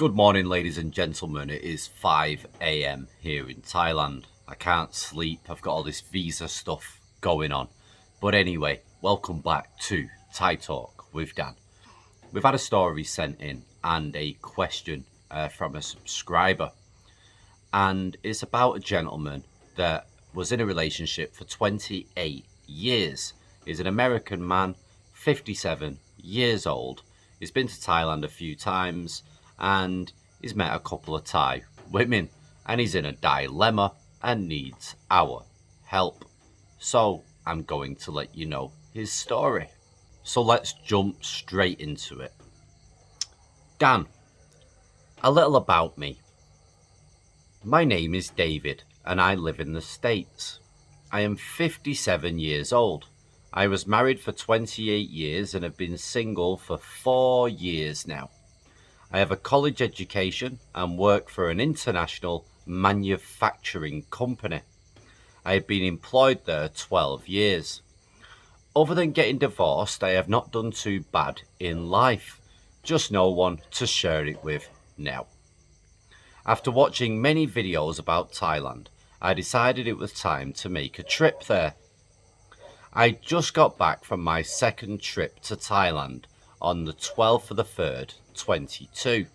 Good morning, ladies and gentlemen. It is 5 a.m. here in Thailand. I can't sleep. I've got all this visa stuff going on. But anyway, welcome back to Thai Talk with Dan. We've had a story sent in and a question from a subscriber. And it's about a gentleman that was in a relationship for 28 years. He's an American man, 57 years old. He's been to Thailand a few times and he's met a couple of Thai women, and he's in a dilemma and needs our help. So I'm going to let you know his story. So let's jump straight into it. Dan, a little about me. My name is David and I live in the States. I am 57 years old. I was married for 28 years and have been single for 4 years now. I have a college education and work for an international manufacturing company. I have been employed there 12 years. Other than getting divorced, I have not done too bad in life. Just no one to share it with now. After watching many videos about Thailand, I decided it was time to make a trip there. I just got back from my second trip to Thailand on the 12th of the 3rd, 22.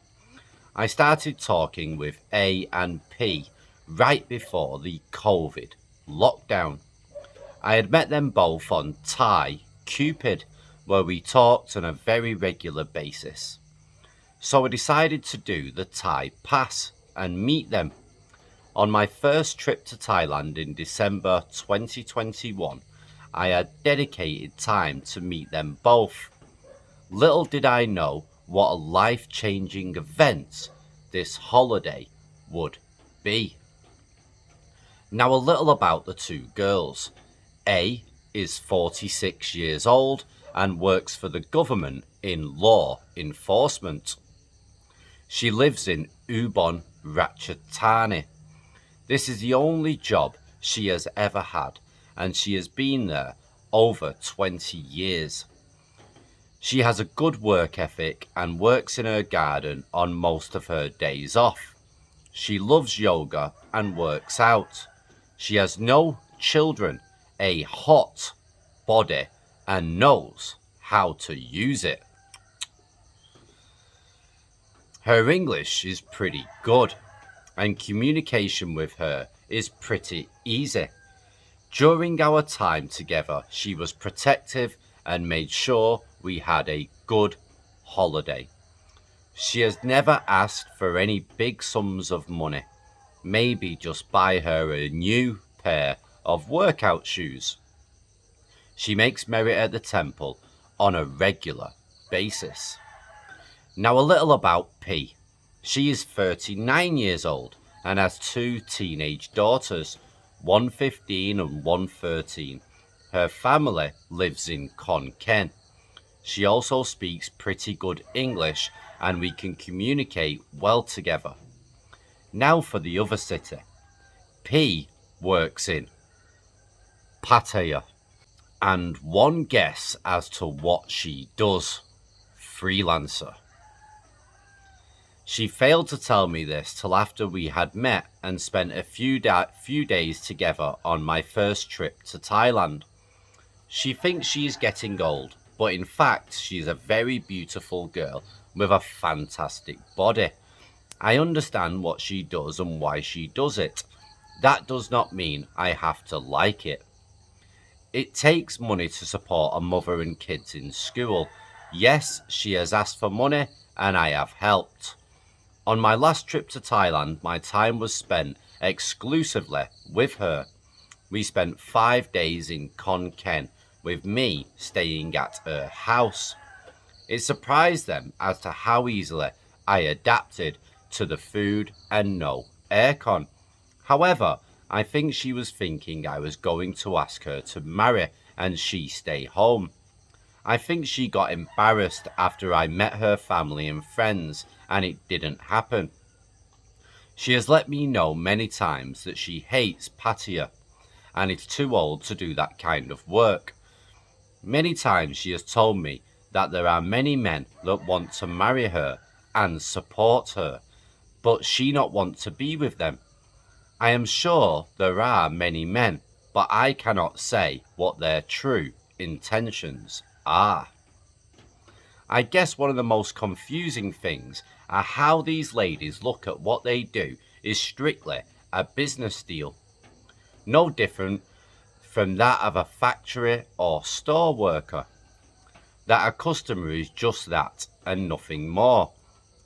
I started talking with A and P right before the COVID lockdown. I had met them both on Thai Cupid, where we talked on a very regular basis. So I decided to do the Thai Pass and meet them. On my first trip to Thailand in December 2021, I had dedicated time to meet them both. Little did I know what a life-changing event this holiday would be. Now a little about the two girls. A is 46 years old and works for the government in law enforcement. She lives in Ubon Ratchathani. This is the only job she has ever had, and she has been there over 20 years. She has a good work ethic and works in her garden on most of her days off. She loves yoga and works out. She has no children, a hot body, and knows how to use it. Her English is pretty good, and communication with her is pretty easy. During our time together, she was protective and made sure we had a good holiday. She has never asked for any big sums of money. Maybe just buy her a new pair of workout shoes. She makes merit at the temple on a regular basis. Now a little about P. She is 39 years old and has two teenage daughters, one 15 and one 13. Her family lives in Khon Kaen. She also speaks pretty good English and we can communicate well together. Now for the other city. P works in Pattaya. And one guess as to what she does. Freelancer. She failed to tell me this till after we had met and spent a few days together on my first trip to Thailand. She thinks she is getting old, but in fact she is a very beautiful girl with a fantastic body. I understand what she does and why she does it. That does not mean I have to like it. It takes money to support a mother and kids in school. Yes, she has asked for money and I have helped. On my last trip to Thailand, my time was spent exclusively with her. We spent 5 days in Khon Kaen, with me staying at her house. It surprised them as to how easily I adapted to the food and no aircon. However, I think she was thinking I was going to ask her to marry and she stay home. I think she got embarrassed after I met her family and friends and it didn't happen. She has let me know many times that she hates Pattaya and is too old to do that kind of work. Many times she has told me that there are many men that want to marry her and support her, but she not want to be with them. I am sure there are many men, but I cannot say what their true intentions are. I guess one of the most confusing things are how these ladies look at what they do is strictly a business deal. No different from that of a factory or store worker. That a customer is just that and nothing more.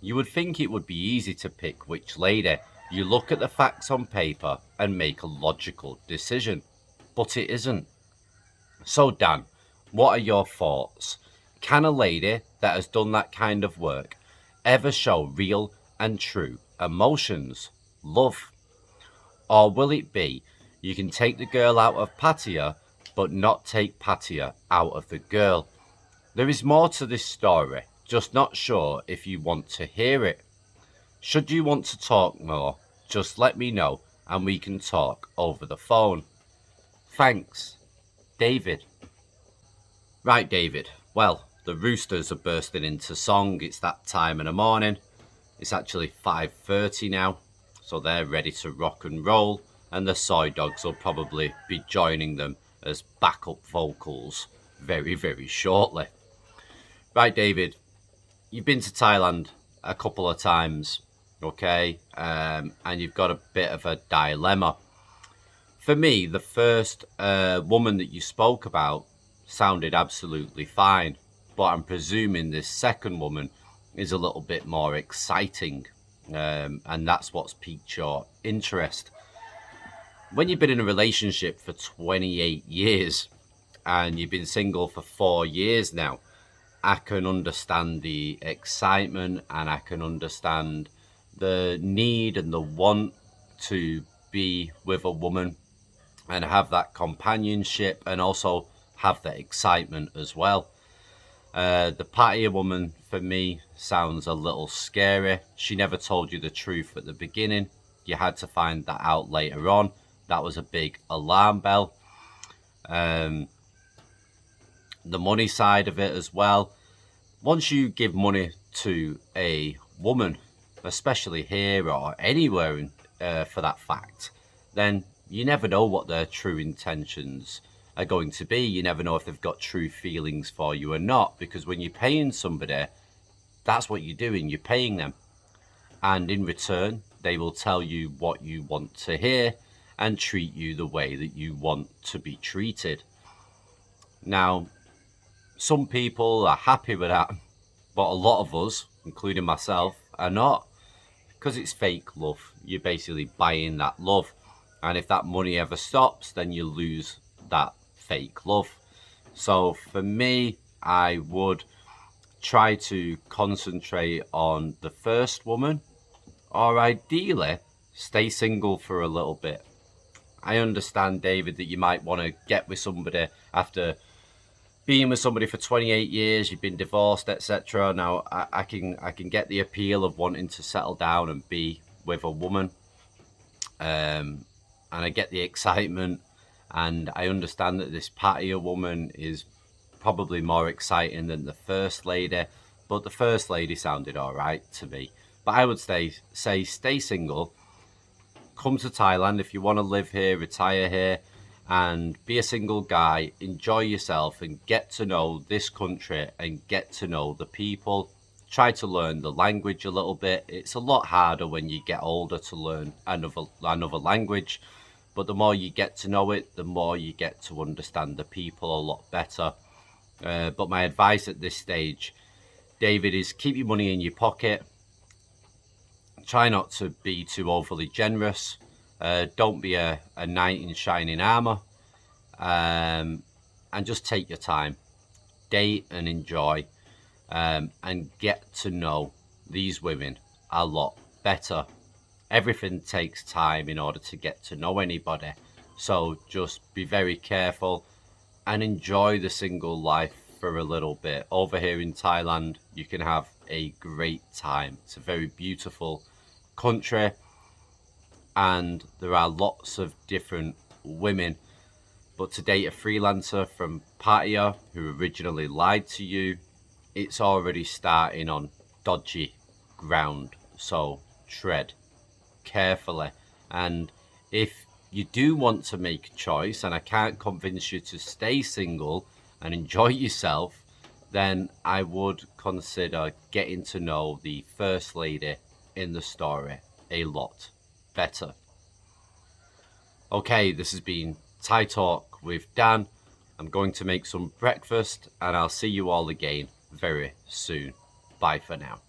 You would think it would be easy to pick which lady. You look at the facts on paper and make a logical decision. But it isn't. So Dan, what are your thoughts? Can a lady that has done that kind of work ever show real and true emotions, love? Or will it be you can take the girl out of Pattaya but not take Pattaya out of the girl? There is more to this story, just not sure if you want to hear it. Should you want to talk more, just let me know and we can talk over the phone. Thanks, David. Right, David. Well, the roosters are bursting into song. It's that time in the morning. It's actually 5:30 now, so they're ready to rock and roll, and the soy dogs will probably be joining them as backup vocals very, very shortly. Right, David, you've been to Thailand a couple of times, okay, and you've got a bit of a dilemma. For me, the first woman that you spoke about sounded absolutely fine, but I'm presuming this second woman is a little bit more exciting, and that's what's piqued your interest. When you've been in a relationship for 28 years and you've been single for 4 years now, I can understand the excitement and I can understand the need and the want to be with a woman and have that companionship and also have that excitement as well. The Pattaya woman for me sounds a little scary. She never told you the truth at the beginning. You had to find that out later on. That was a big alarm bell. The money side of it as well. Once you give money to a woman, especially here or anywhere for that fact, then you never know what their true intentions are going to be. You never know if they've got true feelings for you or not, because when you're paying somebody, that's what you're doing. You're paying them. And in return, they will tell you what you want to hear and treat you the way that you want to be treated. Now, some people are happy with that, but a lot of us, including myself, are not, because it's fake love. You're basically buying that love. And if that money ever stops, then you lose that fake love. So for me, I would try to concentrate on the first woman, or ideally stay single for a little bit. I understand, David, that you might want to get with somebody after being with somebody for 28 years, you've been divorced, etc. Now, I can get the appeal of wanting to settle down and be with a woman. And I get the excitement, and I understand that this Pattaya woman is probably more exciting than the first lady, but the first lady sounded all right to me. But I would say stay single, come to Thailand if you want to live here, retire here, and be a single guy, enjoy yourself and get to know this country and get to know the people. Try to learn the language a little bit. It's a lot harder when you get older to learn another language, but the more you get to know it, the more you get to understand the people a lot better. But my advice at this stage, David, is keep your money in your pocket. Try not to be too overly generous. Don't be a knight in shining armor. And just take your time. Date and enjoy. And get to know these women a lot better. Everything takes time in order to get to know anybody. So just be very careful and enjoy the single life for a little bit. Over here in Thailand, you can have a great time. It's a very beautiful country, and there are lots of different women. But to date a freelancer from Pattaya who originally lied to you, it's already starting on dodgy ground, so tread carefully. And if you do want to make a choice and I can't convince you to stay single and enjoy yourself, then I would consider getting to know the first lady in the story a lot better. Okay, this has been Thai Talk with Dan. I'm going to make some breakfast and I'll see you all again very soon. Bye for now.